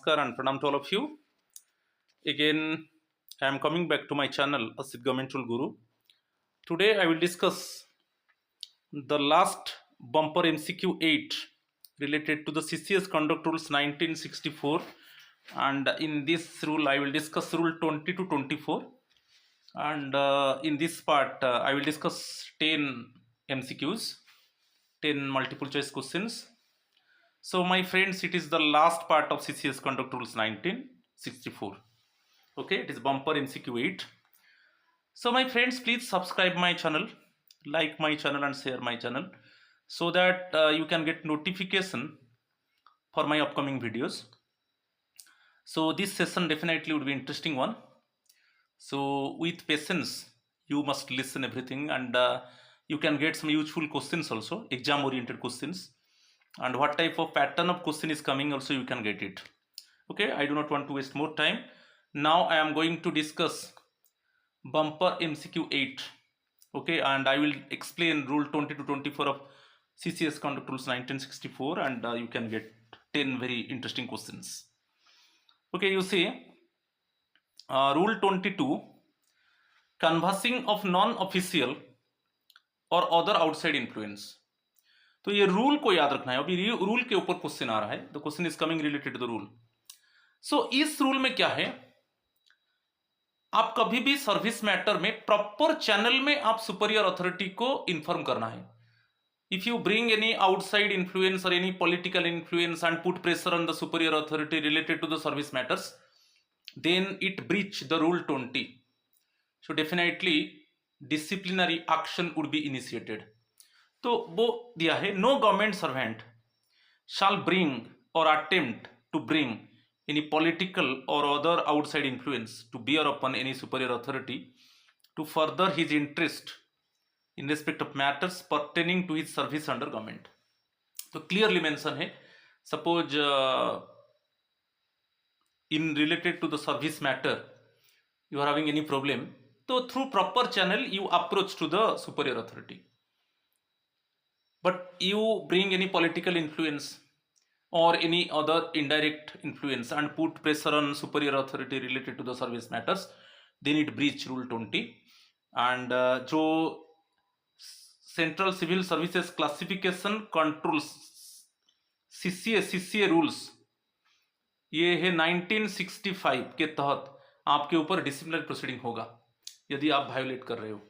Namaskar and pranam to all of you. Again, I am coming back to my channel, Asit Government Rule Guru. Today, I will discuss the last bumper MCQ 8 related to the CCS Conduct Rules 1964. And in this rule, I will discuss Rule 20 to 24. And in this part, I will discuss 10 MCQs, 10 multiple choice questions. So my friends, it is the last part of CCS Conduct Rules 1964. Okay, it is bumper MCQ 8. So my friends, please subscribe my channel, like my channel and share my channel so that you can get notification for my upcoming videos. So this session definitely would be interesting one. So with patience, you must listen everything, and you can get some useful questions also, exam oriented questions, and what type of pattern of question is coming also you can get it. Okay, I do not want to waste more time. Now I am going to discuss bumper MCQ 8. Okay, and I will explain rule 20 to 24 of CCS Conduct Rules 1964, and you can get 10 very interesting questions. Okay, you see, rule 22, canvassing of non-official और other outside influence. तो ये rule को याद रखना है. अभी rule के ऊपर क्वेश्चन आ रहा है. The question is coming related to the rule. So इस रूल में क्या है, आप कभी भी सर्विस मैटर में प्रॉपर चैनल में आप सुपीरियर अथॉरिटी को इन्फॉर्म करना है. If you bring any outside influence और any political influence and put pressure on the superior authority related to the service matters, then it breach the rule 20. So definitely disciplinary action would be initiated. तो वो दिया है, no government servant shall bring और attempt to bring any political or other outside influence to bear upon any superior authority to further his interest in respect of matters pertaining to his service under government. तो clearly mention है, suppose in related to the service matter you are having any problem, तो through proper channel you approach to the superior authority. But you bring any political influence or any other indirect influence and put pressure on superior authority related to the service matters, then it breach rule 20. and जो central civil services classification control CCA rules, ये है 1965 के तहत आपके ऊपर disciplinary proceeding होगा यदि आप वायोलेट कर रहे हो.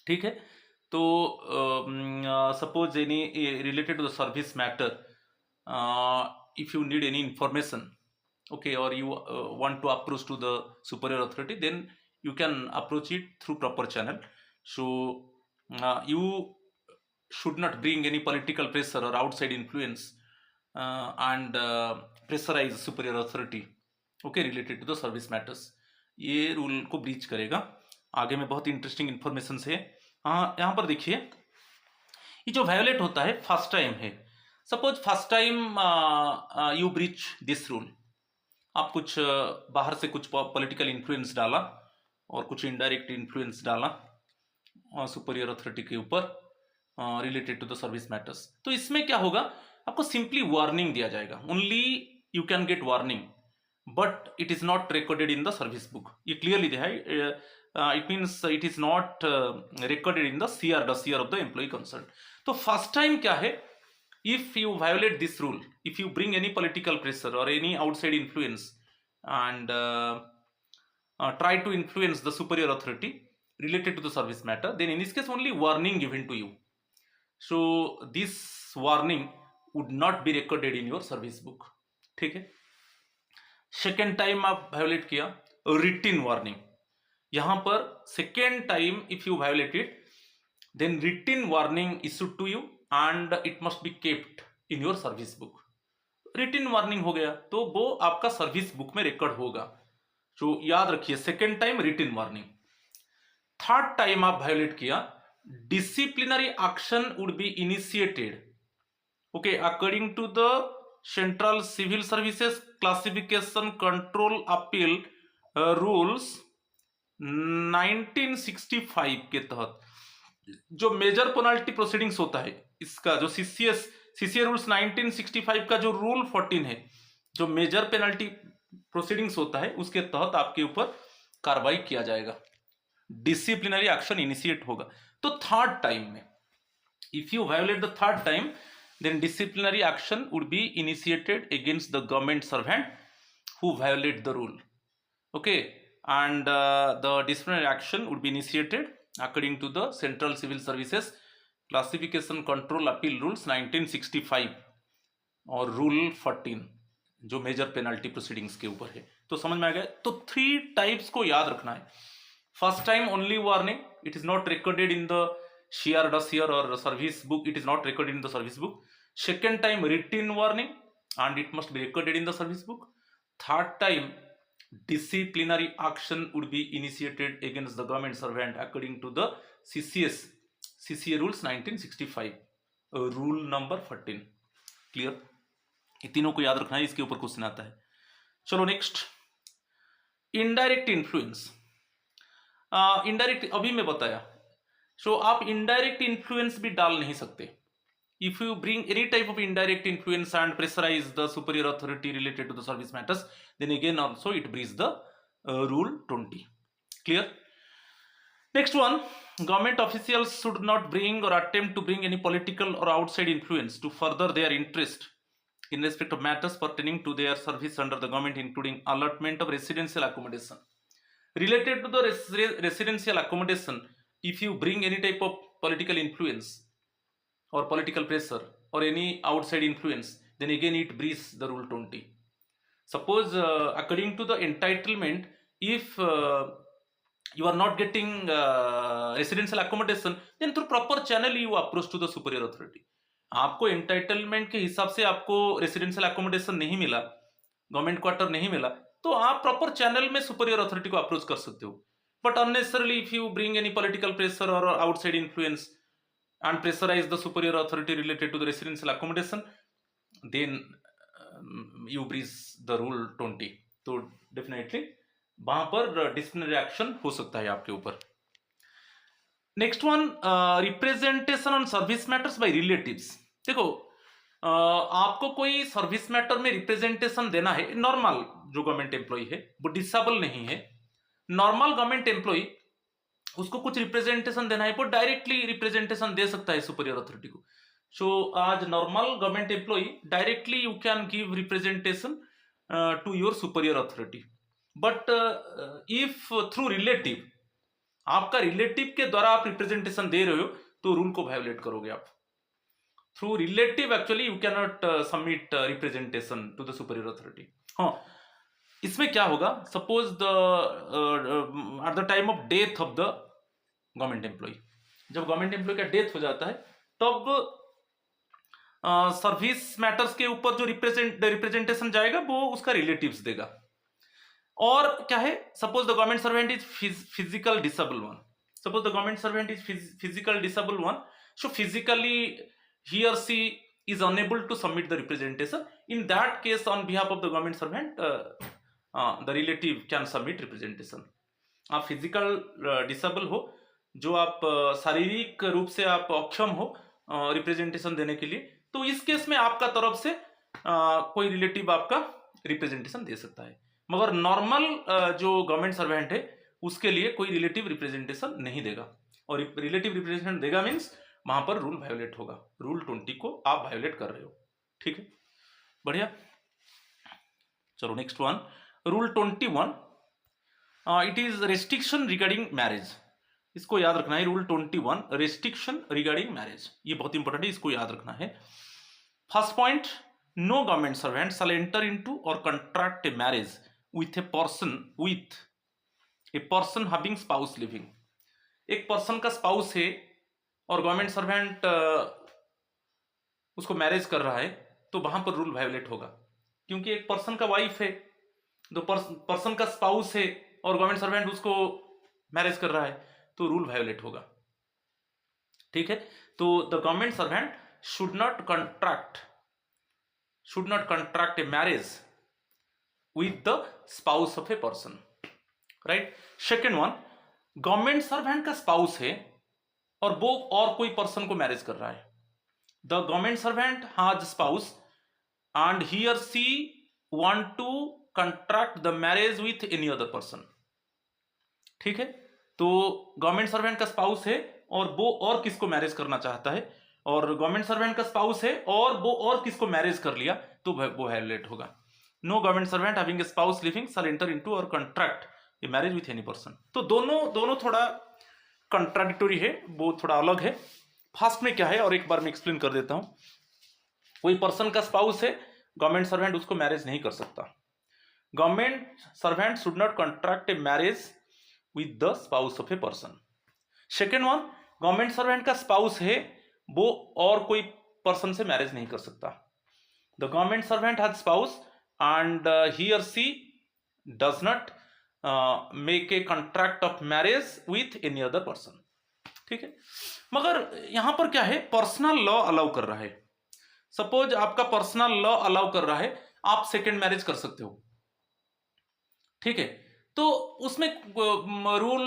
ठीक है, तो suppose any related to the service matter, if you need any information, okay, or you want to approach to the superior authority, then you can approach it through proper channel. So you should not bring any political pressure or outside influence and pressurize superior authority, okay, related to the service matters. ये rule को breach करेगा. आगे में बहुत interesting information है. यहाँ पर देखिए, ये जो वायोलेट होता है फर्स्ट टाइम है. Suppose first time you breach this rule, आप कुछ बाहर से कुछ पॉलिटिकल इन्फ्लुएंस डाला और कुछ इनडायरेक्ट इन्फ्लुएंस डाला सुपीरियर अथॉरिटी के ऊपर related to the service matters. तो इसमें क्या होगा, आपको सिंपली वार्निंग दिया जाएगा. Only you can get warning, but it is not recorded in the service book. ये क्लियरली दिया है. It means it is not recorded in the CR of the employee concern. तो फर्स्ट टाइम क्या है, if you violate this rule, if you bring any political pressure or any outside influence and try to influence the superior authority related to the service matter, then in this case only warning given to you. So this warning would not be recorded in your service book. ठीक है. Second time आप violate किया, रिटिन warning. यहां पर second time if you violet it, then written warning issued to you and it must be kept in your service book. written warning हो गया तो वो आपका सर्विस बुक में रिकॉर्ड होगा. तो याद रखिए, second time written warning. Third time आप वायोलेट किया, disciplinary action would be initiated, okay, according to the central civil services classification control appeal rules 1965 के तहत. जो मेजर पेनल्टी प्रोसीडिंग्स होता है इसका, जो सीसीए रूल्स 1965 का जो रूल 14 है, जो मेजर पेनल्टी प्रोसीडिंग्स होता है उसके तहत आपके ऊपर कार्रवाई किया जाएगा, डिसिप्लिनरी एक्शन इनिशिएट होगा। तो थर्ड टाइम में, if you violet the third time, then disciplinary action would be initiated against the government servant who violate the rule. Okay, and the disciplinary action would be initiated according to the Central Civil Services Classification Control Appeal Rules 1965 और rule 14 जो major penalty proceedings के ऊपर है। तो समझ में आ गया। तो 3 टाइप्स को याद रखना है। First time only warning, it is not recorded in the shear dossier or service book, it is not recorded in the service book. Second time written warning and it must be recorded in the service book. Third time disciplinary action would be initiated against the government servant according to the CCA rules 1965 rule number 14. Clear? ये तीनों को याद रखना है, इसके ऊपर question आता है। चलो नेक्स्ट, इनडायरेक्ट इन्फ्लुएंस। इनडायरेक्ट अभी मैं बताया, सो आप इनडायरेक्ट इन्फ्लुएंस भी डाल नहीं सकते। If you bring any type of indirect influence and pressurise the superior authority related to the service matters, then again also it breach the rule 20. Clear? Next one, government officials should not bring और attempt to bring any political और outside influence to further their interest in respect of matters pertaining to their service under the government, including allotment of residential accommodation. Related to the residential accommodation, if you bring any type of political influence or political pressure or any outside influence, then again it breaches the rule 20. Suppose according to the entitlement, if you are not getting residential accommodation, then through proper channel you approach to the superior authority. आपको entitlement के हिसाब से आपको residential accommodation नहीं मिला, government quarter नहीं मिला, तो आप प्रॉपर चैनल में सुपीरियर अथॉरिटी को अप्रोच कर सकते हो। But unnecessarily if you bring any political pressure और outside influence and pressurise the superior authority related to the residential accommodation, then you breach the rule 20. तो डेफिनेटली वहां पर disciplinary action हो सकता है आपके ऊपर। Next one, representation on service matters by relatives. देखो, आपको कोई सर्विस मैटर में रिप्रेजेंटेशन देना है, नॉर्मल जो गवर्नमेंट एम्प्लॉय है, वो डिसेबल नहीं है, नॉर्मल गवर्नमेंट एम्प्लॉय, उसको कुछ रिप्रेजेंटेशन देना है, वो डायरेक्टली रिप्रेजेंटेशन दे सकता है सुपीरियर अथॉरिटी को। सो आज normal government employee directly you can give representation to your superior authority, but if through relative, आपका रिलेटिव के द्वारा आप रिप्रेजेंटेशन दे रहे हो, तो रूल को वायोलेट करोगे आप। Through relative actually you can not submit representation to the superior authority. हाँ, इसमें क्या होगा, suppose at the time of death of the government employee, जब गवर्नमेंट एम्प्लॉय का डेथ हो जाता है, तब सर्विस मैटर्स के ऊपर जो रिप्रेजेंटेशन जाएगा वो उसका रिलेटिव्स देगा। और क्या है, suppose the government servant is physical disable one, suppose the government servant is physical disable one, so physically he or she is unable to submit the representation. In that case, on behalf of the government servant, the relative can submit representation. आप physical disable हो, जो आप शारीरिक रूप से आप अक्षम हो रिप्रेजेंटेशन देने के लिए, तो इस केस में आपका तरफ से कोई रिलेटिव आपका रिप्रेजेंटेशन दे सकता है। मगर नॉर्मल जो गवर्नमेंट सर्वेंट है, उसके लिए कोई रिलेटिव रिप्रेजेंटेशन नहीं देगा, और रिलेटिव रिप्रेजेंटेशन देगा मीन्स वहां पर रूल वायोलेट होगा। रूल 20 को आप वायोलेट कर रहे हो। ठीक है, बढ़िया। चलो next one, rule 21, it is restriction regarding marriage. इसको याद रखना है, रूल 21 रेस्ट्रिक्शन रिगार्डिंग मैरिज, ये बहुत इंपॉर्टेंट है, इसको याद रखना है। First point, no government servant shall enter into और contract a marriage with a person having spouse living. एक पर्सन का स्पाउस है और गवर्नमेंट सर्वेंट उसको मैरिज कर रहा है, तो वहां पर रूल वायोलेट होगा, क्योंकि एक पर्सन का वाइफ है, दो पर्सन का स्पाउस है और गवर्नमेंट सर्वेंट उसको मैरिज कर रहा है, तो रूल वायोलेट होगा। ठीक है, तो the government servant should not contract a marriage with the spouse of a person, right. Second one, government servant का स्पाउस है और वो और कोई पर्सन को मैरिज कर रहा है। The government servant has spouse and he और सी want to contract the marriage with any other person. ठीक है, तो गवर्नमेंट सर्वेंट का स्पाउस है और वो और किसको मैरिज करना चाहता है, और गवर्नमेंट सर्वेंट का स्पाउस है और वो और किसको मैरिज कर लिया, तो वो वायलेट होगा. No government servant having a spouse living shall enter into और contract a marriage with any person. तो दोनों थोड़ा कंट्राडिक्टरी है, वो थोड़ा अलग है. फास्ट में क्या है और एक बार मैं एक्सप्लेन कर देता हूं. कोई पर्सन का स्पाउस है, गवर्नमेंट सर्वेंट उसको मैरिज नहीं कर सकता. Government servant should not contract a marriage with the spouse of a person. Second one, government servant का स्पाउस है, वो और कोई पर्सन से मैरिज नहीं कर सकता. The government servant has spouse and he और she does not make a contract of marriage with any other person. ठीक है, मगर यहां पर क्या है, पर्सनल लॉ अलाउ कर रहा है. सपोज आपका पर्सनल लॉ अलाउ कर रहा है, आप सेकेंड मैरिज कर सकते हो. ठीक है, तो उसमें रूल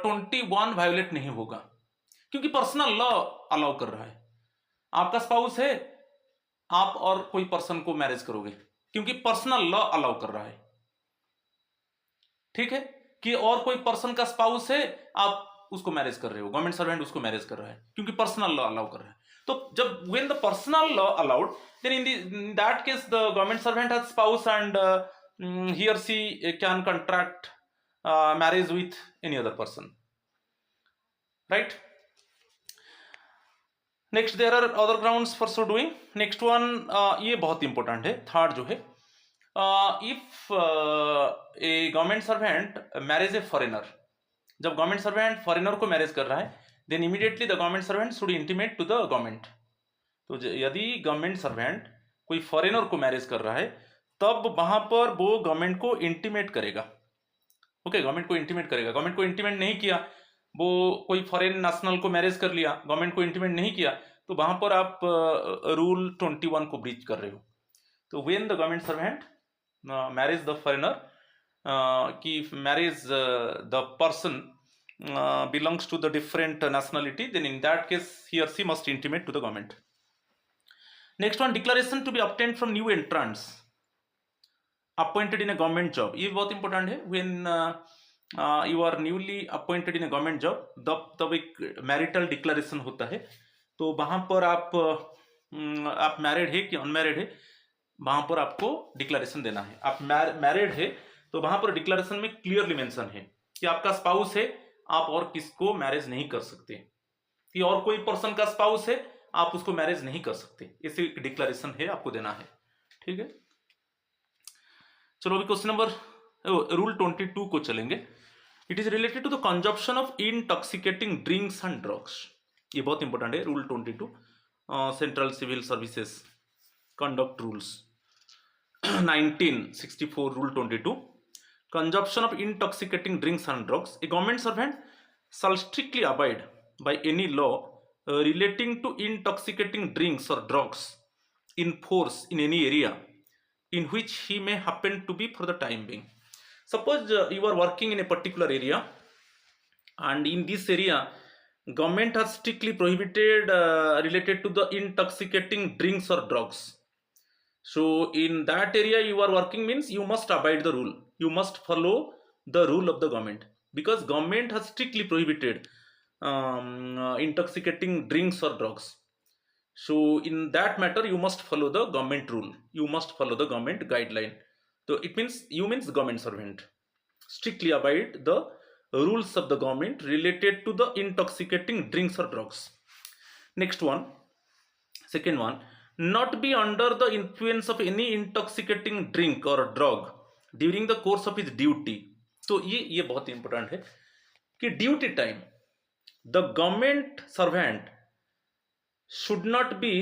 21 वायोलेट नहीं होगा, क्योंकि पर्सनल लॉ अलाउ कर रहा है. आपका स्पाउस है, आप और कोई पर्सन को मैरिज करोगे, क्योंकि पर्सनल लॉ अलाउ कर रहा है. ठीक है, कि और कोई पर्सन का स्पाउस है, आप उसको मैरिज कर रहे हो, गवर्नमेंट सर्वेंट उसको मैरिज कर रहा है, क्योंकि पर्सनल लॉ अलाउ कर रहा है. तो जब when the personal law allowed, then in that case the government servant has spouse and he or she can contract marriage with any other person, right? Next, there are other grounds for so doing. Next one, ये बहुत important है, third जो है, if a government servant marries a foreigner, जब government servant foreigner को marriage कर रहा है, then immediately the government servant should intimate to the government. तो यदि गवर्नमेंट सर्वेंट कोई फॉरेनर को मैरिज कर रहा है, तब वहां पर वो गवर्नमेंट को इंटीमेट करेगा. ओके, गवर्नमेंट को इंटीमेट करेगा. गवर्नमेंट को इंटीमेट नहीं किया, वो कोई फॉरेन नेशनल को मैरिज कर लिया, गवर्नमेंट को इंटीमेट नहीं किया, तो वहां पर आप रूल 21 को ब्रीच कर रहे हो. तो when the government servant marriage the foreigner, कि marriage the person belongs to the different nationality, then in that case he or she must intimate to the government. Next one, declaration to be obtained from new entrants appointed in a government job. ये बहुत important है. when you are newly appointed in a government job, तब एक marital declaration होता है. तो वहां पर आप मैरिड है कि अनमैरिड है, वहां पर आपको डिक्लेरेशन देना है. आप मैरिड है तो वहां पर डिक्लेरेशन में क्लियरली मेंशन है कि आपका स्पाउस है, आप और किसको मैरिज नहीं कर सकते, कि और कोई पर्सन का स्पाउस है, आप उसको मैरिज नहीं कर सकते. ऐसे डिक्लेरेशन है, आपको देना है. ठीक है, चलो अभी क्वेश्चन नंबर रूल 22 को चलेंगे. It is related to the consumption of intoxicating drinks and drugs. ये बहुत इंपॉर्टेंट है, rule 22 central civil services conduct rules 1964. Rule 22, consumption of intoxicating drinks and drugs. A government servant shall strictly abide by any law relating to intoxicating drinks or drugs in force in any area in which he may happen to be for the time being. Suppose you are working in a particular area, and in this area government has strictly prohibited related to the intoxicating drinks or drugs. So in that area you are working means you must abide the rule, you must follow the rule of the government, because government has strictly prohibited intoxicating drinks or drugs. So in that matter you must follow the government rule, you must follow the government guideline. So it means you means government servant strictly abide the rules of the government related to the intoxicating drinks or drugs. Next one, second one, not be under the influence of any intoxicating drink or drug during the course of his duty. तो ये बहुत important है कि duty time the government servant should not be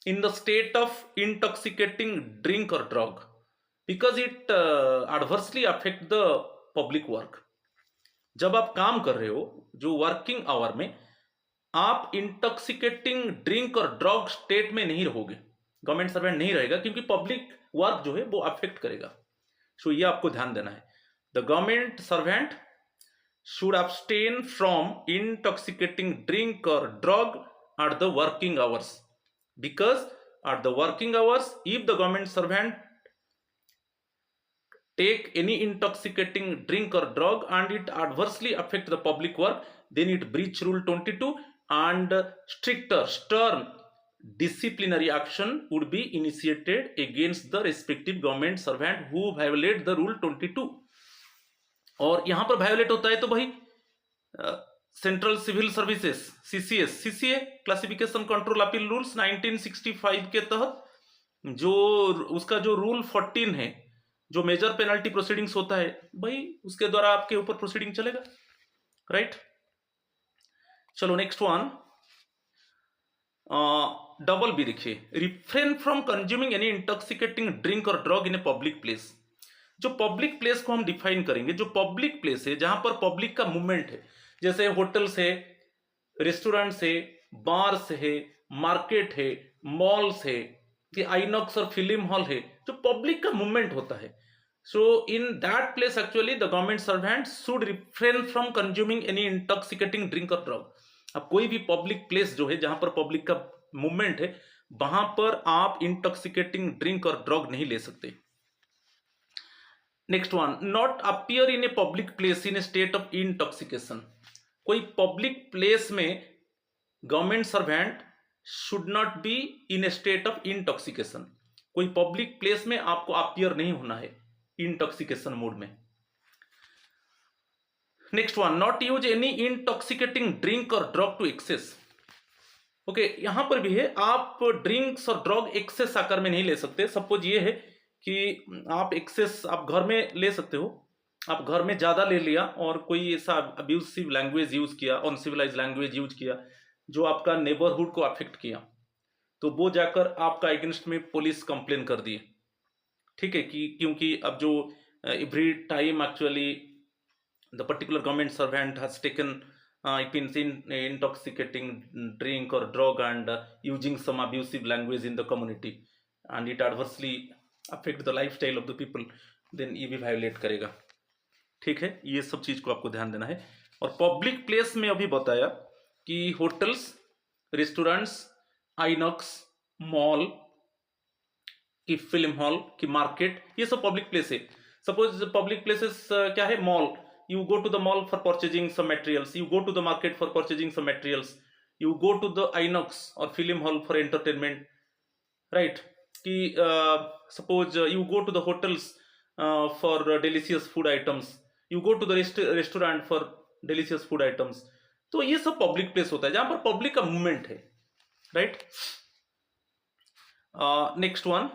in the state of intoxicating drink और drug, because it adversely affect the public work. जब आप काम कर रहे हो, जो वर्किंग आवर में आप इंटॉक्सिकेटिंग ड्रिंक और ड्रग स्टेट में नहीं रहोगे, गवर्नमेंट सर्वेंट नहीं रहेगा, क्योंकि पब्लिक वर्क जो है वो अफेक्ट करेगा. सो ये आपको ध्यान देना है. The government servant should abstain from intoxicating drink और drug at the working hours, because at the working hours if the government servant take any intoxicating drink or drug and it adversely affect the public work, then it breach rule 22 and stricter stern disciplinary action would be initiated against the respective government servant who violate the rule 22. और यहां पर violet होता है तो भाई central civil services CCA classification control appeal rules 1965 के तहत जो उसका जो रूल 14 है, जो मेजर पेनल्टी प्रोसीडिंग्स होता है भाई, उसके द्वारा आपके ऊपर प्रोसीडिंग चलेगा, राइट। चलो नेक्स्ट वन, डबल बी देखिए, refrain from consuming any intoxicating drink और drug in a public place. जो पब्लिक प्लेस को हम डिफाइन करेंगे, जो पब्लिक प्लेस है जहां पर पब्लिक का मूवमेंट है, जैसे होटल्स है, रेस्टोरेंट्स है, बार्स है, मार्केट है, मॉल्स है, कि आइनॉक्स और फिल्म हॉल है, जो पब्लिक का मूवमेंट होता है, so in that place actually the government servant should refrain from consuming any intoxicating drink और ड्रग। अब कोई भी पब्लिक प्लेस जो है जहां पर पब्लिक का मूवमेंट है, वहां पर आप इंटॉक्सिकेटिंग ड्रिंक और ड्रग नहीं ले सकते। Next one, not appear in a public place in A state of intoxication. कोई पब्लिक प्लेस में government servant should not be in A state of intoxication. कोई पब्लिक प्लेस में आपको अपीयर नहीं होना है इंटॉक्सिकेशन मोड में। Next one, not use any intoxicating drink और ड्रग टू एक्सेस। ओके, यहां पर भी है, आप ड्रिंक्स और ड्रग एक्सेस आकार में नहीं ले सकते। सपोज ये है कि आप एक्सेस आप घर में ले सकते हो, आप घर में ज्यादा ले लिया और कोई ऐसा अब्यूसिव लैंग्वेज यूज किया, अनसिविलाइज लैंग्वेज यूज किया जो आपका नेबरहुड को अफेक्ट किया, तो वो जाकर आपका अगेंस्ट में पुलिस कंप्लेन कर दिए, ठीक है, कि क्योंकि अब जो every time actually the particular government servant has taken intoxicating drink or drug and using some abusive language in the community and it adversely affect the lifestyle of the people, then ये भी violet करेगा, ठीक है। ये सब चीज को आपको ध्यान देना है। और पब्लिक प्लेस में अभी बताया कि होटल्स, रेस्टोरेंट्स, आइनॉक्स, मॉल, की फिल्म हॉल, की मार्केट, ये सब पब्लिक प्लेस है। सपोज पब्लिक प्लेसेस क्या है, mall, you go to the mall for purchasing some materials, you go to the market for purchasing some materials, you go to the Inox or film hall for entertainment, right? कि suppose you go to the hotels for delicious food items, you go to the restaurant for delicious food items, तो ये सब public place होता है जहां पर public का movement है, राइट। नेक्स्ट वन,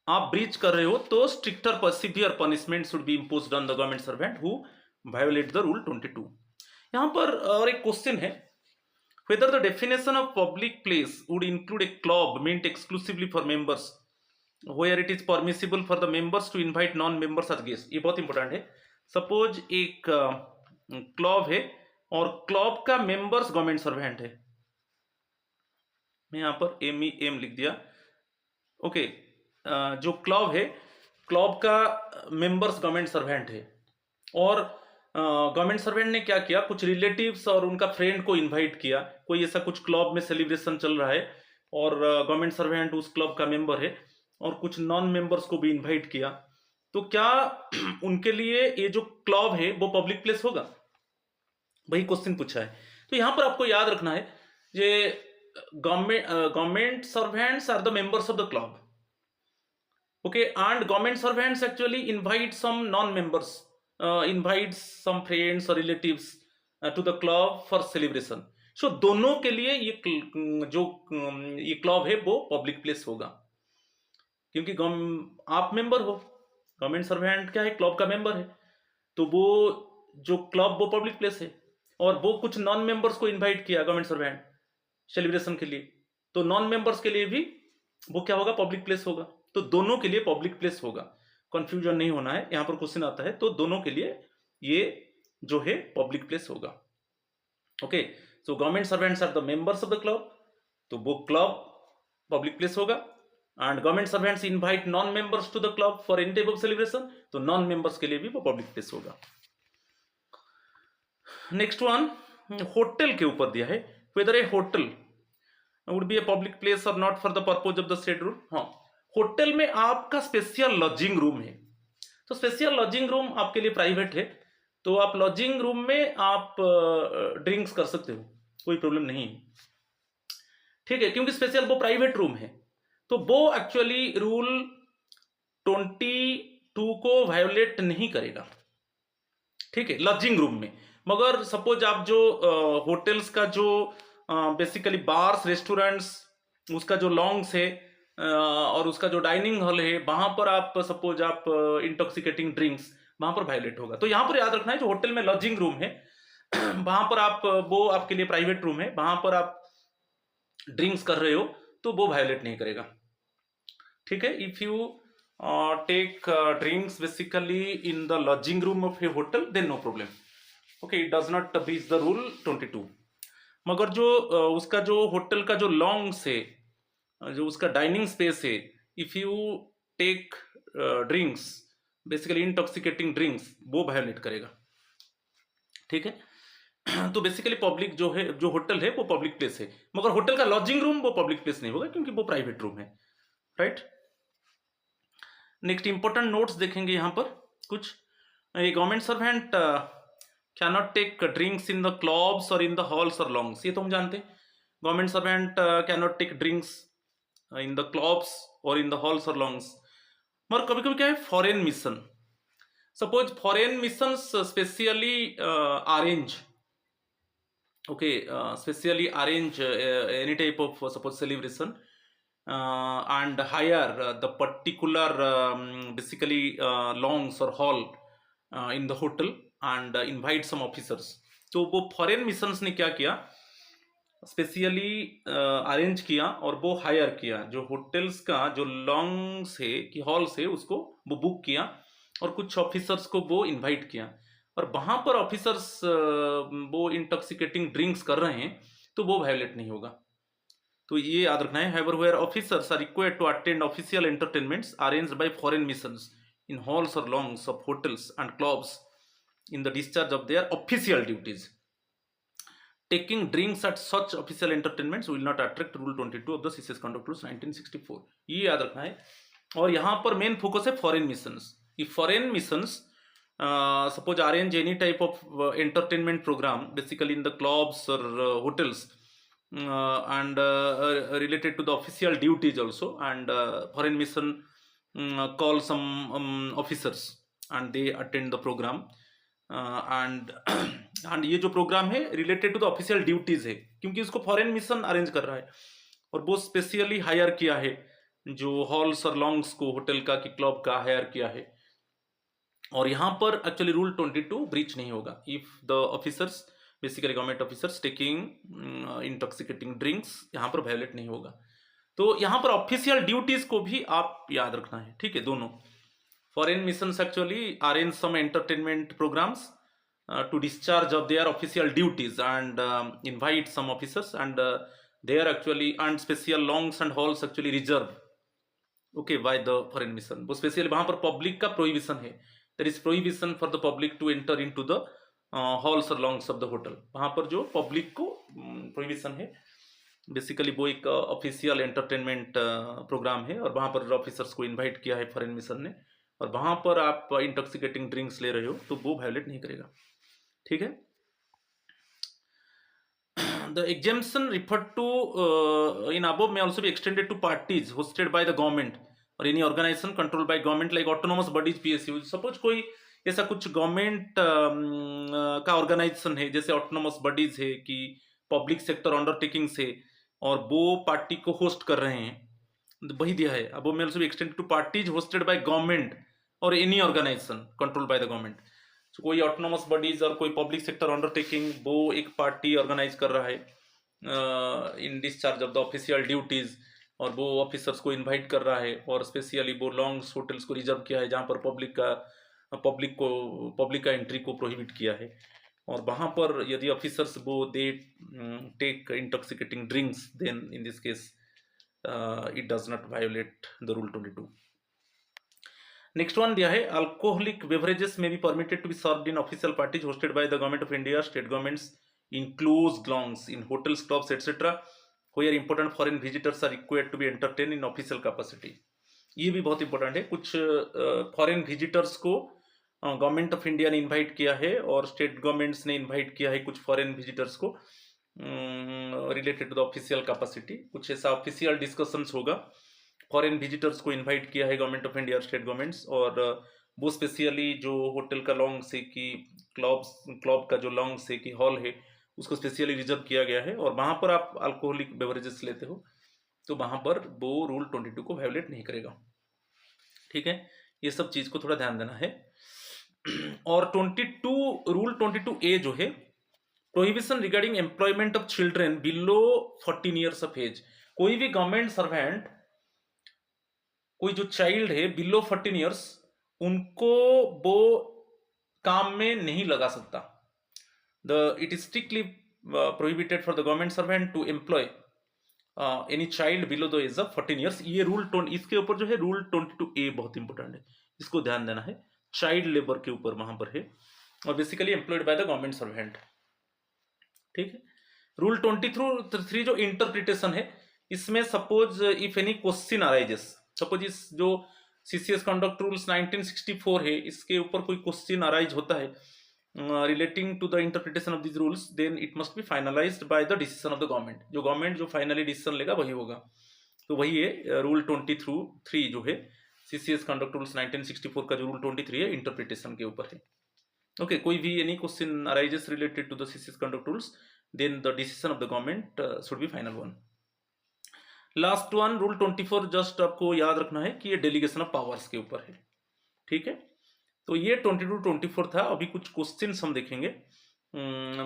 आप ब्रीच कर रहे हो तो स्ट्रिक्टर पर severe punishment should be imposed on the government servant who violet the rule 22। यहां पर और एक क्वेश्चन है, whether the definition of public place would include a club meant exclusively for members where it is permissible for the members to invite non-members as guests। ये बहुत important है। Suppose एक club है और क्लब का members government servant है, मैं यहां पर एम लिख दिया, ओके। जो क्लब है, क्लब का मेंबर्स गवर्नमेंट सर्वेंट है और गवर्नमेंट सर्वेंट ने क्या किया, कुछ रिलेटिव्स और उनका फ्रेंड को इनवाइट किया, कोई ऐसा कुछ क्लब में सेलिब्रेशन चल रहा है और गवर्नमेंट सर्वेंट उस क्लब का मेंबर है और कुछ नॉन मेंबर्स को भी इनवाइट किया, तो क्या उनके लिए ये जो क्लब है वो पब्लिक प्लेस होगा? वही क्वेश्चन पूछा है। तो यहां पर आपको याद रखना है, ये government servants are the members of the club, okay, and government servants actually invite some non-members, invites some friends or relatives to the club for celebration। so दोनों के लिए ये जो ये क्लब है वो पब्लिक प्लेस होगा, क्योंकि आप मेंबर हो, गवर्नमेंट सर्वेंट क्या है, क्लब का मेंबर है, तो वो जो क्लब वो पब्लिक प्लेस है और वो कुछ नॉन मेंबर्स को इन्वाइट किया गवर्नमेंट सर्वेंट सेलिब्रेशन के लिए, तो नॉन मेंबर्स के लिए भी वो क्या होगा, पब्लिक प्लेस होगा। तो दोनों के लिए पब्लिक प्लेस होगा, कंफ्यूजन नहीं होना है, यहां पर क्वेश्चन आता है तो दोनों के लिए ये जो है पब्लिक प्लेस होगा, okay. So government servants are the members of the club, तो वो क्लब पब्लिक प्लेस होगा, and government servants invite non members to the club for any type of celebration, तो नॉन मेंबर्स के लिए भी वो public place होगा। Next one, hotel के ऊपर दिया है, whether a hotel would be a public place और not for the purpose of the said rule. हाँ, होटल में आपका स्पेशल लॉजिंग रूम है, तो स्पेशल लॉजिंग रूम आपके लिए प्राइवेट है, तो आप लॉजिंग रूम में आप ड्रिंक्स कर सकते हो, कोई प्रॉब्लम नहीं है, ठीक है, क्योंकि स्पेशल वो प्राइवेट रूम है, तो वो एक्चुअली रूल 22 को वायोलेट नहीं करेगा, ठीक है, लॉजिंग रूम में। मगर सपोज आप जो होटल्स का जो बेसिकली बार्स रेस्टोरेंट्स उसका जो लॉन्ग्स है और उसका जो डाइनिंग हॉल है, वहां पर आप सपोज आप इंटॉक्सिकेटिंग ड्रिंक्स वहां पर वायोलेट होगा। तो यहां पर याद रखना है जो होटल में लॉजिंग रूम है वहां पर आप वो आपके लिए प्राइवेट रूम है, वहां पर आप ड्रिंक्स कर रहे हो तो वो वायोलेट नहीं करेगा, ठीक है। If you take drinks basically in the lodging room of a hotel then no problem, okay, it does not breach the rule 22। मगर जो उसका जो होटल का जो लॉन्ग्स है, जो उसका डाइनिंग स्पेस है, if you take drinks basically intoxicating drinks वो वायोलेट करेगा, ठीक है। तो बेसिकली पब्लिक जो है, जो होटल है वो पब्लिक प्लेस है, मगर होटल का लॉजिंग रूम वो पब्लिक प्लेस नहीं होगा क्योंकि वो प्राइवेट रूम है, राइट। नेक्स्ट इंपॉर्टेंट नोट्स देखेंगे यहाँ पर कुछ। A government servant can not take drinks in the clubs और इन द हॉल्स और लॉन्ग्स, ये तो हम जानते हैं। Government servant can not take drinks in the clubs और इन द हॉल्स और लॉन्ग्स। मगर कभी कभी क्या है, foreign mission, suppose foreign mission specially arrange, okay, specially arrange any type of suppose celebration and hire the particular basically lounge or hall in the hotel and invite some officers। तो वो foreign missions ने क्या किया, specially arrange किया और वो higher किया, जो होटल्स का जो लॉन्ग्स है कि हॉल्स है उसको वो बुक किया और कुछ ऑफिसर्स को वो इनवाइट किया, और वहां पर ऑफिसर्स वो इंटॉक्सिकेटिंग ड्रिंक्स कर रहे हैं तो वो वायोलेट नहीं होगा। तो ये याद रखना है, however where officers are required to attend official entertainments arranged by foreign missions in halls और lawns of hotels and clubs in the discharge of their official duties, taking drinks at such official entertainments will not attract rule 22 of the CCS conduct rules 1964, ये याद रखना है। और यहाँ पर main focus है foreign missions. If foreign missions suppose arrange any type of entertainment program basically in the clubs or hotels and related to the official duties also, and foreign mission call some officers and they attend the program and and ये जो program है related to the official duties है, क्योंकि इसको foreign mission arrange कर रहा है और वो स्पेशली हायर किया है, जो हॉल्स और लॉन्ग्स को होटल का कि क्लब का हायर किया है, और यहाँ पर एक्चुअली रूल 22 ब्रीच नहीं होगा if the officers basically government officers taking intoxicating drinks, यहाँ पर वायोलेट नहीं होगा। तो यहाँ पर ऑफिशियल ड्यूटीज को भी आप याद रखना है, ठीक है। दोनों foreign missions actually arrange some entertainment programs to discharge of their official duties and invite some officers and they are actually and special longs and halls actually reserved, okay, by the foreign mission। वो specially वहां पर public का prohibition है, there is prohibition for the public to enter into the halls or longs of the hotel, वहां पर जो public को prohibition है, बेसिकली वो एक ऑफिशियल एंटरटेनमेंट प्रोग्राम है और वहां पर ऑफिसर्स को इनवाइट किया है फॉरेन मिशन ने, और वहां पर आप इंटॉक्सिकेटिंग ड्रिंक्स ले रहे हो तो वो वायोलेट नहीं करेगा, ठीक है। The exemption referred to in above may also be extended to parties hosted by the government or any organization controlled by government like autonomous bodies PSU। Suppose कोई ऐसा कुछ गवर्नमेंट का ऑर्गेनाइजेशन है जैसे ऑटोनोमस बॉडीज है कि public sector undertakings है और वो पार्टी को होस्ट कर रहे हैं, वही दिया है। अब may also be extended to parties hosted by government or any organization controlled by the government। तो कोई ऑटोनोमस बॉडीज और कोई पब्लिक सेक्टर अंडरटेकिंग वो एक पार्टी ऑर्गेनाइज कर रहा है इन discharge of the official duties, और वो ऑफिसर्स को इनवाइट कर रहा है और स्पेशली वो लॉन्ग्स होटल्स को रिजर्व किया है जहाँ पर पब्लिक का एंट्री को प्रोहिबिट किया है, और वहाँ पर यदि ऑफिसर्स वो they take intoxicating drinks then in this case it does not violate the rule 22। Next one दिया है, alcoholic beverages may be permitted to be served in official parties hosted by the government of India, state governments in closed lounges in hotels clubs etcetera where important foreign visitors are required to be entertain in official capacity. ये भी बहुत important है। कुछ foreign visitors को government of India ने invite किया है और स्टेट गवर्नमेंट्स ने इनवाइट किया है कुछ फॉरेन विजिटर्स को related to the official capacity. कुछ ऐसा ऑफिशियल डिस्कशंस होगा, फॉरेन विजिटर्स को इनवाइट किया है गवर्नमेंट ऑफ इंडिया और स्टेट गवर्नमेंट्स, और वो स्पेशली जो होटल का लॉन्ग से की क्लब का जो लॉन्ग से की हॉल है उसको स्पेशली रिजर्व किया गया है, और वहाँ पर आप अल्कोहलिक बेवरेजेस लेते हो तो वहाँ पर वो रूल 22 को वायोलेट नहीं करेगा। ठीक है, ये सब चीज़ को थोड़ा ध्यान देना है। और 22 रूल 22A जो है, prohibition regarding employment of children below 14 years of age. कोई भी गवर्नमेंट सर्वेंट, कोई जो चाइल्ड है बिलो 14 ईयर्स, उनको वो काम में नहीं लगा सकता। It is strictly prohibited for the government servant to employ any child below the age of 14 years. ये रूल इसके ऊपर जो है रूल 22A बहुत इंपॉर्टेंट है, इसको ध्यान देना है। चाइल्ड लेबर के ऊपर वहां पर है, और basically employed by the government servant. ठीक है, रूल 23 जो इंटरप्रिटेशन है, इसमें suppose if any question arises, suppose इस जो सीसीएस कंडक्ट रूल्स 1964 है, इसके ऊपर कोई क्वेश्चन अराइज होता है relating to the interpretation of this rules, then it must be finalised by the decision of the government. जो गवर्नमेंट जो फाइनली डिसीजन लेगा वही होगा। तो वही है रूल 23 जो है सीसीएस कंडक्ट रूल्स 1964 का जो रूल 23 है, इंटरप्रिटेशन के ऊपर है। Okay, कोई भी any question arises related to the CCS conduct rules, then the decision of the government should be final one. Last one rule 24 just आपको याद रखना है कि ये डेलीगेशन ऑफ पावर्स के ऊपर है। ठीक है, तो ये 22-24 था। अभी कुछ क्वेश्चंस हम देखेंगे,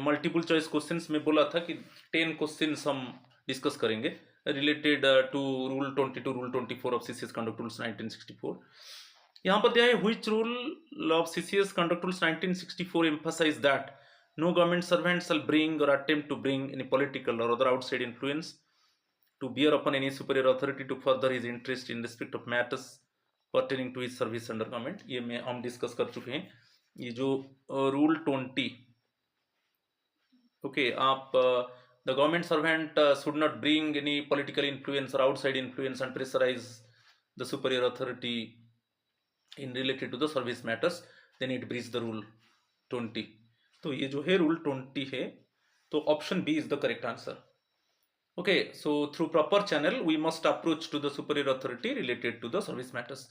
मल्टीपल चॉइस क्वेश्चंस में बोला था कि 10 क्वेश्चंस हम डिस्कस करेंगे related to rule 22 rule 24 of CCS conduct rules 1964। यहाँ पर दिया है which rule of CCS conduct rules 1964 emphasise that no government servant shall bring और attempt to bring any political और other outside influence to bear upon any superior authority to further his interest in respect of matters pertaining to his service under government। ये में हम discuss कर चुके हैं। ये जो रूल 20, ओके, आप the government servant should not bring any political influence और outside influence and pressurise the superior authority in related to the service matters, then it breach the rule 20। तो ये जो है रूल 20 है, तो option B is the correct answer. Okay, so through proper channel we must approach to the superior authority related to the service matters.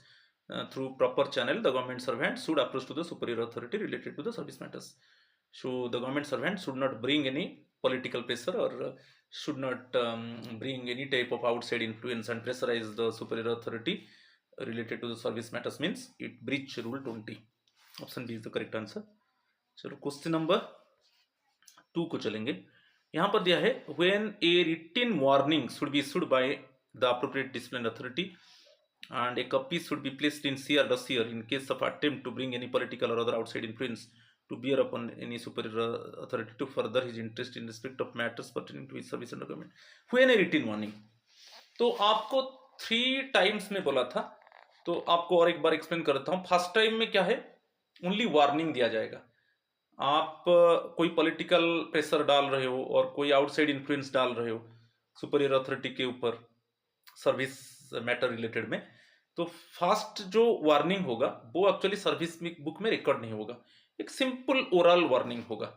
Through proper channel the government servant should approach to the superior authority related to the service matters. So the government servant should not bring any political pressure or should not bring any type of outside influence and pressurize the superior authority related to the service matters, means it breach rule 20। Option B is the correct answer। चलो question number 2 को चलेंगे। यहाँ पर दिया है when a written warning should be issued by the appropriate disciplinary authority and a copy should be placed in seer dossier in case of attempt to bring any political or other outside influence to bear upon any superior authority to further his interest in respect of matters pertaining to his service under government। when a written warning, तो आपको 3 times में बोला था, तो आपको और एक बार explain करता हूँ। फर्स्ट टाइम में क्या है, ओनली वार्निंग दिया जाएगा। आप कोई पॉलिटिकल प्रेशर डाल रहे हो और कोई आउटसाइड इन्फ्लुएंस डाल रहे हो सुपीरियर अथॉरिटी के ऊपर सर्विस मैटर रिलेटेड में, तो फर्स्ट जो वार्निंग होगा वो एक्चुअली सर्विस बुक में रिकॉर्ड नहीं होगा, एक सिंपल ओरल वार्निंग होगा।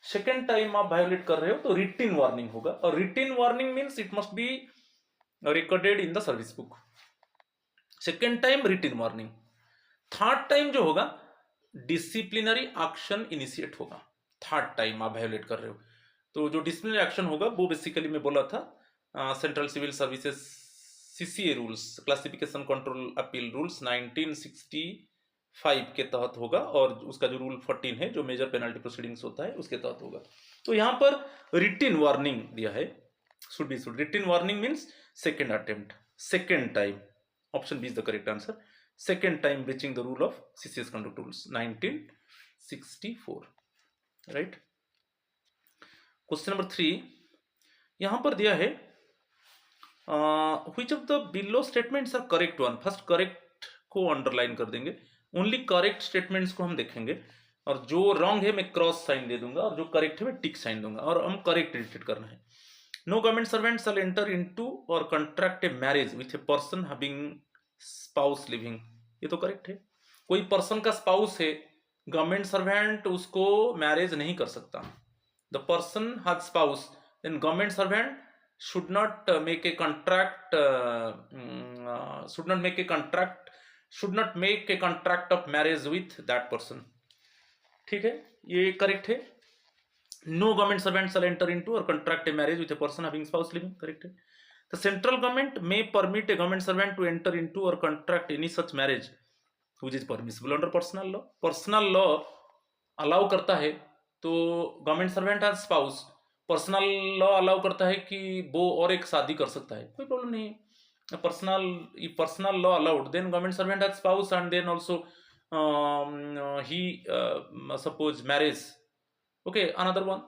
सेकेंड टाइम आप वायोलेट कर रहे हो तो रिटिन वार्निंग होगा, और रिटिन warning means it must be recorded in the service book. Second time written warning. Third time जो होगा डिसिप्लिनरी एक्शन इनिशिएट होगा। थर्ड टाइम आप वायोलेट कर रहे हो तो जो डिसिप्लिनरी एक्शन होगा वो बेसिकली मैं बोला था central civil services CCA rules, classification control appeal rules 1965 के तहत होगा, और उसका जो रूल 14 है जो मेजर पेनल्टी प्रोसीडिंग्स होता है उसके तहत होगा। तो यहाँ पर रिटिन वार्निंग दिया है, should be should. Written warning means second attempt, second time. Option B is the correct answer. Second time breaching the rule of CCS conduct rules 1964, right? Question number 3 यहां पर दिया है which of the below statements are correct one। First correct को underline कर देंगे, only correct statements को हम देखेंगे, और जो रॉन्ग है मैं क्रॉस साइन दे दूंगा और जो करेक्ट है मैं टिक साइन दूंगा, और हम करेक्ट रिलेटेड करना है। No government servant shall enter into और contract a marriage with a person having spouse living, ये तो करेक्ट है। कोई पर्सन का स्पाउस है, गवर्नमेंट सर्वेंट उसको मैरिज नहीं कर सकता। The person has spouse, then government servant should not make a contract should not make a contract should not make a contract of marriage with that person। ठीक है, ये correct है। No government servant shall enter into or contract a marriage with a person having spouse living, correct है। The central government may permit a government servant to enter into or contract any such marriage which is permissible under personal law। Personal law allow करता है, तो government servant as spouse, personal law allow करता है कि वो और एक शादी कर सकता है, कोई प्रॉब्लम नहीं है। Personal law allowed, then government servant as spouse and then also he suppose marriage, okay another one,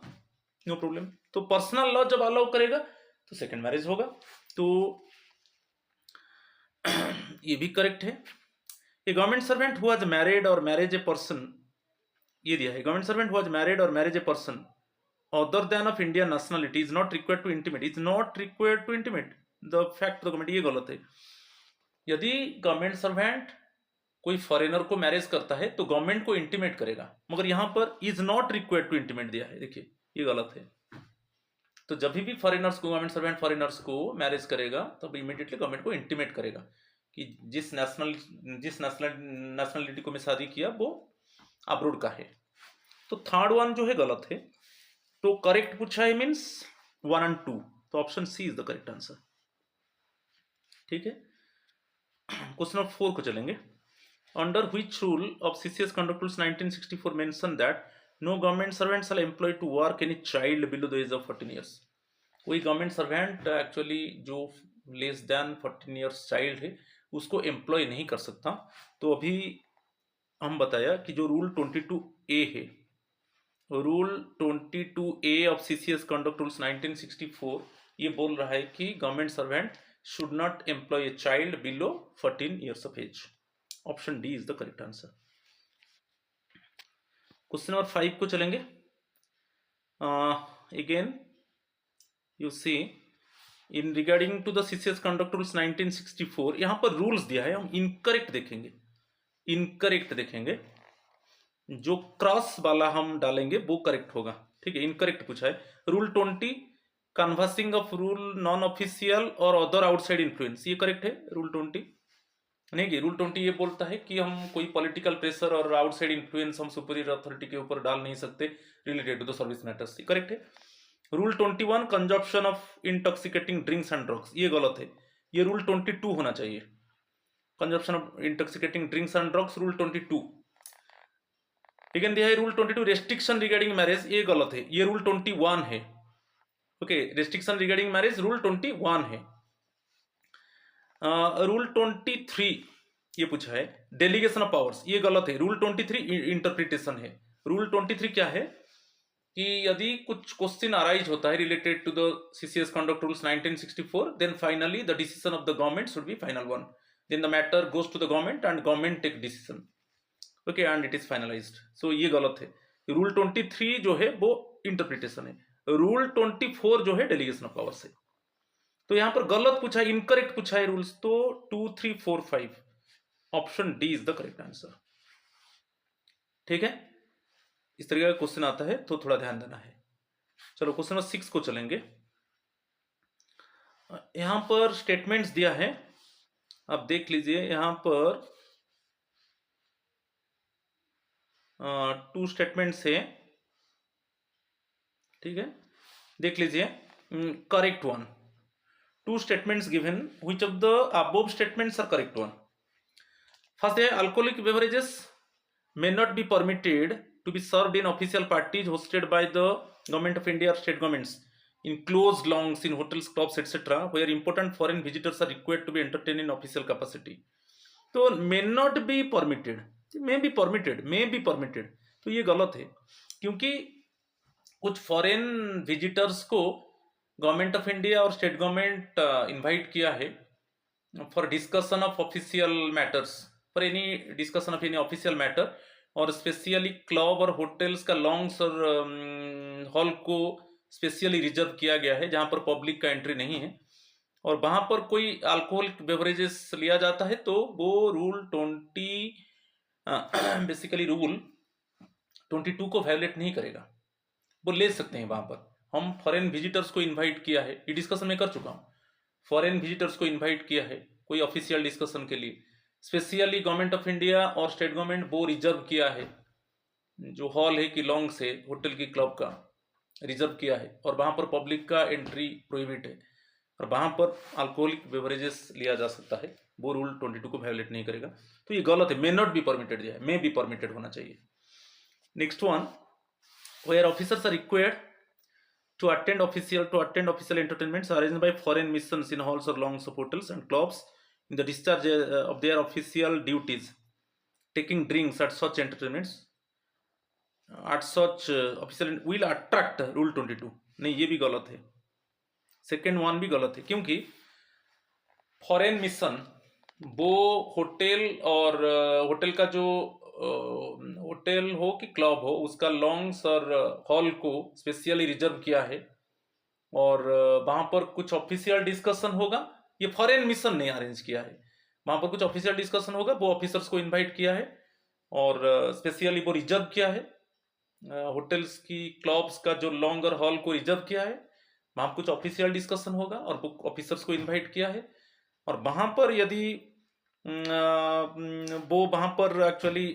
no problem. तो पर्सनल लॉ जब अलाउ करेगा तो सेकंड मैरिज होगा, तो ये भी करेक्ट है। A government servant who has married और मैरिज ए पर्सन, ये दिया है, government servant who has married और marriage a person other than of Indian nationality is not required to intimate, is not required to intimate the fact the government, ये गलत है। यदि government servant कोई foreigner को मैरिज करता है तो गवर्नमेंट को इंटीमेट करेगा, मगर यहां पर is not required to intimate दिया है, देखिए ये गलत है। तो जब भी फॉरेनर्स को, गवर्नमेंट सर्वेंट फॉरेनर्स को मैरिज करेगा तब इमीडिएटली गवर्नमेंट को इंटीमेट करेगा कि जिस नेशनलिटी को मैं शादी किया वो अब्रोड का है। तो थर्ड वन जो है गलत है, तो करेक्ट पूछा है मीन्स 1 और 2, तो option C is the correct answer. ठीक है, क्वेश्चन नंबर 4 को चलेंगे। Under which rule of CCS conduct rules 1964 mention that no government servant shall employ to work any child below the age of 14 years. कोई government servant actually जो less than 14 years child है उसको employ नहीं कर सकता। तो अभी हम बताया कि जो रूल 22A है, rule 22A of CCS conduct rules 1964 ये बोल रहा है कि government servant should not employ a child below 14 years of age. Option D is the correct answer. Question number 5 को चलेंगे। Again you see in regarding to the CCS conduct rules 1964, यहां पर rules दिया है, हम इनकरेक्ट देखेंगे, incorrect देखेंगे, जो क्रॉस वाला हम डालेंगे वो करेक्ट होगा। ठीक है, इनकरेक्ट पूछा है। Rule 20 conversing of rule non official और अदर आउटसाइड इन्फ्लुएंस, ये करेक्ट है। रूल 20 नहीं कि रूल 20 ये बोलता है कि हम कोई पॉलिटिकल प्रेशर और आउटसाइड इन्फ्लुएंस हम सुपीरियर अथॉरिटी के ऊपर डाल नहीं सकते related to the service matters, ये करेक्ट है। Rule 21 consumption of intoxicating drinks and drugs, ये गलत है, ये रूल 22 होना चाहिए। Consumption of intoxicating drinks and drugs rule 22। ठीक है, रूल 22 रेस्ट्रिक्शन रिगार्डिंग मैरिज, ये गलत है, ये रूल 21 है। Okay, restriction regarding marriage rule 21 है। रूल 23 ये पूछा है डेलीगेशन ऑफ पावर्स, ये गलत है, रूल 23 इंटरप्रिटेशन है। रूल 23 क्या है कि यदि कुछ क्वेश्चन अराइज होता है related to the CCS conduct rules 1964, then finally the decision of the government should be final one, then the matter goes to the government and government take decision, okay, and it is finalised. So ये गलत है। Rule 23 जो है वो interpretation है, rule 24 जो है delegation of powers है। तो यहां पर गलत पूछा है, इनकरेक्ट पूछा है रूल्स, तो 2, 3, 4, 5 option D is the correct answer. ठीक है, इस तरीके का क्वेश्चन आता है तो थोड़ा ध्यान देना है। चलो क्वेश्चन नंबर 6 को चलेंगे। यहां पर स्टेटमेंट्स दिया है, आप देख लीजिए, यहां पर 2 स्टेटमेंट्स है। ठीक है, देख लीजिए, correct one, 2 statements given, which of the above statements are correct one? First है alcoholic beverages may not be permitted to be served in official parties hosted by the government of India or state governments in closed lounges, in hotels, clubs, etc., where important foreign visitors are required to be entertained in official capacity. तो may not be permitted, may be permitted, may be permitted, तो ये गलत है, क्योंकि कुछ foreign visitors को government of India और state government invite किया है for discussion of official matters, for any discussion of any official matter, और स्पेशली क्लब और होटल्स का लॉन्ग्स और हॉल को स्पेशली रिजर्व किया गया है जहां पर पब्लिक का एंट्री नहीं है, और वहां पर कोई अल्कोहलिक बेवरेजेस लिया जाता है तो वो रूल 20 बेसिकली रूल 22 को वायलेट नहीं करेगा, वो ले सकते हैं। वहां पर हम फॉरेन विजिटर्स को इनवाइट किया है, ये डिस्कशन मैं कर चुका हूँ। फॉरेन विजिटर्स को इनवाइट किया है कोई ऑफिशियल डिस्कशन के लिए, स्पेशली गवर्नमेंट ऑफ इंडिया और स्टेट गवर्नमेंट वो रिजर्व किया है, जो हॉल है कि लॉन्ग से होटल की क्लब का रिजर्व किया है, और वहां पर पब्लिक का एंट्री प्रोहिबिट है, और वहां पर अल्कोहलिक बेवरेजेस लिया जा सकता है, वो रूल 22 को वायलेट नहीं करेगा। तो ये गलत है, मे नॉट बी परमिटेड, जो है मे बी परमिटेड होना चाहिए। Next one, where officers are required to attend official entertainments arranged by foreign missions in halls or lounges of hotels and clubs in the discharge of their official duties, taking drinks at such entertainments at such official will attract rule 22। नहीं, ये भी गलत है, second one भी गलत है, क्योंकि foreign mission वो होटल और होटल का जो होटल हो कि क्लब हो उसका लॉन्ग्स और हॉल को स्पेशली रिजर्व किया है, और वहां पर कुछ ऑफिशियल डिस्कशन होगा। ये फॉरेन मिशन ने अरेंज किया है, वहां पर कुछ ऑफिशियल डिस्कशन होगा, वो ऑफिसर्स को इनवाइट किया है और स्पेशली वो रिजर्व किया है, होटल्स की क्लब्स का जो लॉन्ग और हॉल को रिजर्व किया है, वहां कुछ ऑफिशियल डिस्कशन होगा और वो ऑफिसर्स को इनवाइट किया है। और वहां पर यदि वो वहां पर एक्चुअली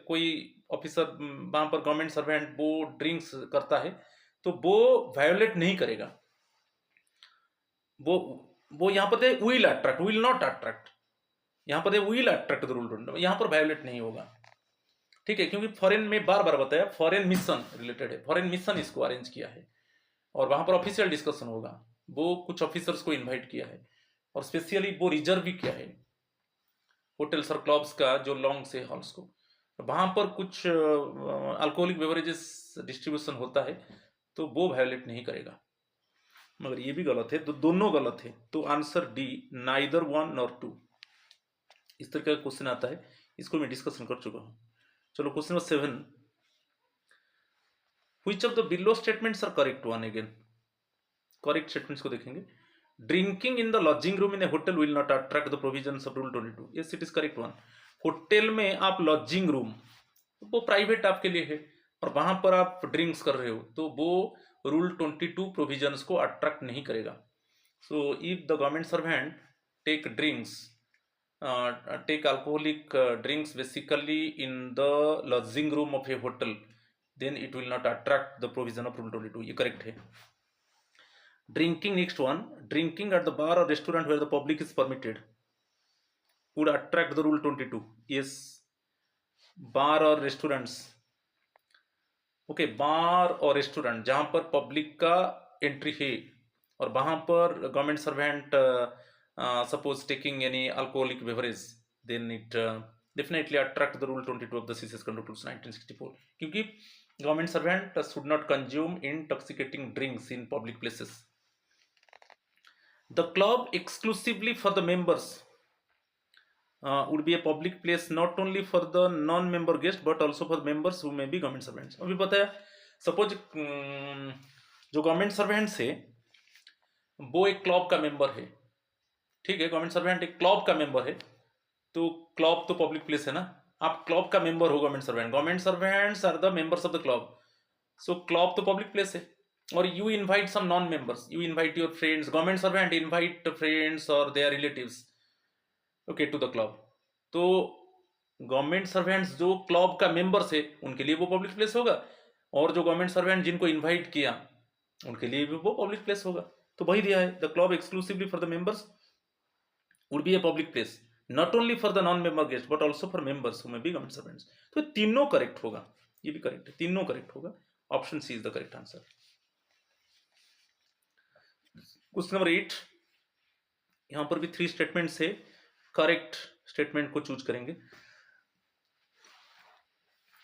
कोई ऑफिसर वहां पर गवर्नमेंट सर्वेंट वो ड्रिंक्स करता है तो वो वायोलेट नहीं करेगा, वो यहाँ पर will attract, will not attract, यहाँ पर विल अट्रैक्ट द रूल, यहाँ पर वायोलेट नहीं होगा। ठीक है, क्योंकि फॉरेन में बार बार बताया फॉरेन मिशन रिलेटेड है, फॉरेन मिशन इसको अरेंज किया है और वहां पर ऑफिशियल डिस्कशन होगा, वो कुछ ऑफिसर्स को इनवाइट किया है और स्पेशली वो रिजर्व भी किया है होटल्स और क्लब्स का जो लॉन्ग से हॉल्स को, वहां पर कुछ अल्कोहलिक बेवरेजेस डिस्ट्रीब्यूशन होता है तो वो वायोलेट नहीं करेगा। मगर ये भी गलत है, तो दोनों गलत है, तो answer D, neither one nor two. इस तरह का क्वेश्चन आता है, इसको मैं डिस्कशन कर चुका हूं। चलो question number 7, which of the below statements are correct one. Again correct statements को देखेंगे। Drinking in the lodging room in a hotel will not attract the provisions of rule 22। Yes, it is correct one. Hotel में आप lodging room, वो private आपके लिए है और वहां पर आप ड्रिंक्स कर रहे हो तो वो रूल 22 प्रोविजंस को अट्रैक्ट नहीं करेगा। So if the government servant take drinks, take alcoholic drinks basically in the lodging room of a hotel, then it will not attract the provision of rule 22। ये correct है। Drinking, next one, drinking at the bar or restaurant where the public is permitted would attract the rule 22। yes, bar और restaurants, okay, बार और restaurant जहां पर public का entry है और वहां पर government servant suppose taking any alcoholic beverage, then it definitely attract the rule 22 of the CCS control rules 1964, क्योंकि government servant should not consume intoxicating drinks in public places. The club exclusively for the members would be a public place not only for the non-member guest but also for members who may be government servants। अभी बताया, suppose जो government servants है वो एक club का member है, ठीक है, गवर्नमेंट सर्वेंट एक क्लब का मेंबर है, तो क्लब तो पब्लिक प्लेस है ना, आप क्लब का मेंबर हो government servants are the members of the club, so club तो पब्लिक प्लेस है और you invite some non members, you invite your friends, government servant invite friends और their relatives okay to the club, तो government servants जो club का members है उनके लिए वो पब्लिक प्लेस होगा और जो गवर्नमेंट सर्वेंट जिनको इनवाइट किया उनके लिए भी वो पब्लिक प्लेस होगा। तो वही दिया है, the club exclusively for the members would be a public place not only for the non member guest but also for members who may be government servants. तो तीनों करेक्ट होगा, ये भी करेक्ट है, तीनों करेक्ट होगा, option C is the correct answer. Question number 8, यहां पर भी 3 स्टेटमेंट्स है, करेक्ट स्टेटमेंट को चूज करेंगे।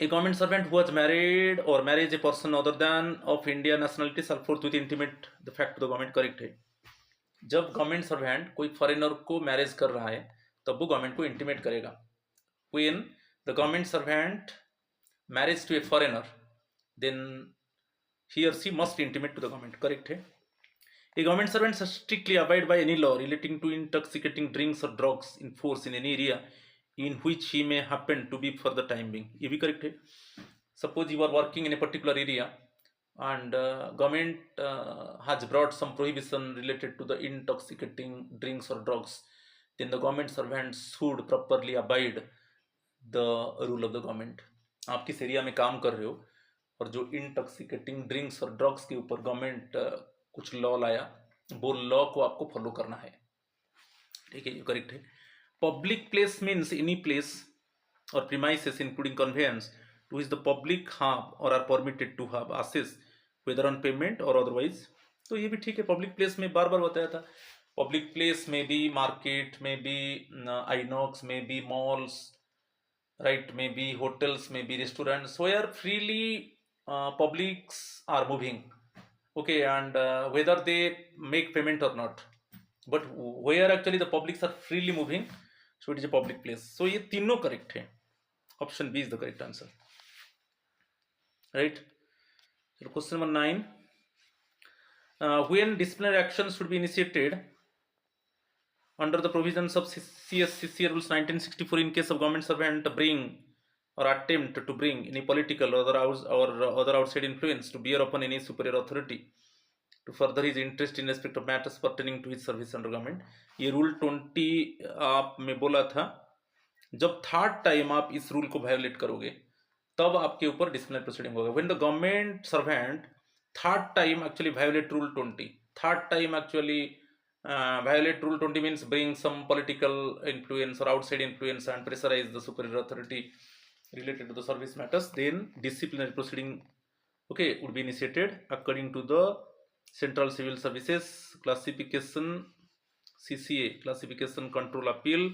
A government servant who was married or marries a person other than of Indian nationality shall forthwith intimate the fact to the government। Correct है, जब government servant कोई foreigner को marriage कर रहा है तब वो गवर्नमेंट को इंटीमेट करेगा। When the government servant marries to a foreigner then he or she must intimate to the government। Correct है। A government servant shall strictly abide by any law relating to intoxicating drinks or drugs in force in any area in which he may happen to be for the time being. ये भी correct है. Suppose you are working in a particular area and government has brought some prohibition related to the intoxicating drinks or drugs, then the government servants should properly abide the rule of the government. आप किस area में काम कर रहे हो और जो intoxicating drinks और ड्रग्स के ऊपर गवर्नमेंट कुछ लॉ लाया, वो लॉ को आपको फॉलो करना है. ठीक है, ये करेक्ट है. Public place means any place और premises including conveyance to which the public have और are permitted to have access whether on payment और अदरवाइज. तो ये भी ठीक है. पब्लिक प्लेस में बार बार बताया था, पब्लिक प्लेस में भी मार्केट में भी आइनॉक्स में भी malls, right, maybe hotels, maybe restaurants where freely publics are moving, okay, and whether they make payment or not, but where actually the publics are freely moving, so it is a public place. So ये तीनों correct है. Option B is the correct answer, right? So question number 9, when disciplinary action should be initiated under the provisions of CSCC rules 1964 in case of government servant bring or attempt to bring any political or other outside influence to bear upon any superior authority to further his interest in respect of matters pertaining to his service under government. ये rule 20 आप में बोला था, जब third time आप इस rule को violate करोगे तब आपके ऊपर डिसिप्लिनरी प्रोसीडिंग होगा. When the government servant third time actually violet rule 20, third time actually violate rule 20 means bring some political influence or outside influence and pressurize the superior authority related to the service matters, then disciplinary proceeding, okay, would be initiated according to the Central Civil Services classification, CCA classification control appeal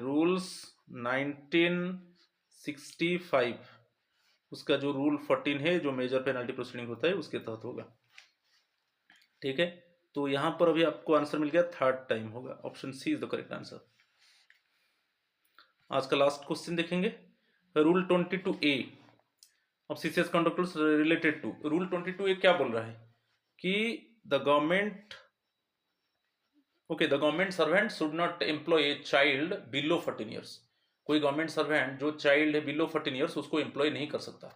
rules 1965. उसका जो rule 14 है जो major penalty proceeding होता है उसके तहत होगा. ठीक है, तो यहां पर अभी आपको आंसर मिल गया, थर्ड टाइम होगा. Option C is the correct answer. आज का लास्ट क्वेश्चन देखेंगे. Rule 22A of CCS conduct rules related to. Rule 22A क्या बोल रहा है कि the government, okay, the government servant should not employ a child below 14 years. कोई government servant जो चाइल्ड है बिलो 14 ईयर्स उसको एम्प्लॉय नहीं कर सकता.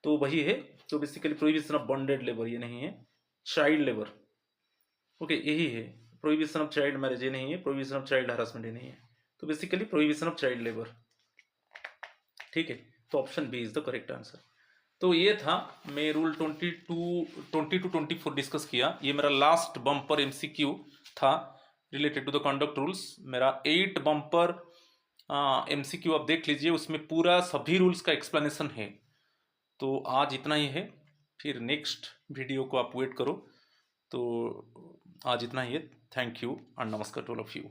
तो वही है. तो basically prohibition of bonded labour ये नहीं है, चाइल्ड लेबर, ओके, यही है. प्रोहिबिशन ऑफ चाइल्ड मैरिज ये नहीं है, प्रोहिबिशन ऑफ चाइल्ड हरासमेंट ये नहीं है. तो basically prohibition of child labour. ठीक है, तो option B is the correct answer. तो ये था, मैं रूल 20 to 24 डिस्कस किया. ये मेरा लास्ट बम्पर एमसीक्यू था related to the conduct rules. मेरा 8 बम्पर एमसीक्यू आप देख लीजिए, उसमें पूरा सभी रूल्स का एक्सप्लेनेशन है. तो आज इतना ही है, फिर नेक्स्ट वीडियो को आप वेट करो. तो आज इतना ही है. थैंक यू एंड नमस्कार टू ऑल ऑफ यू.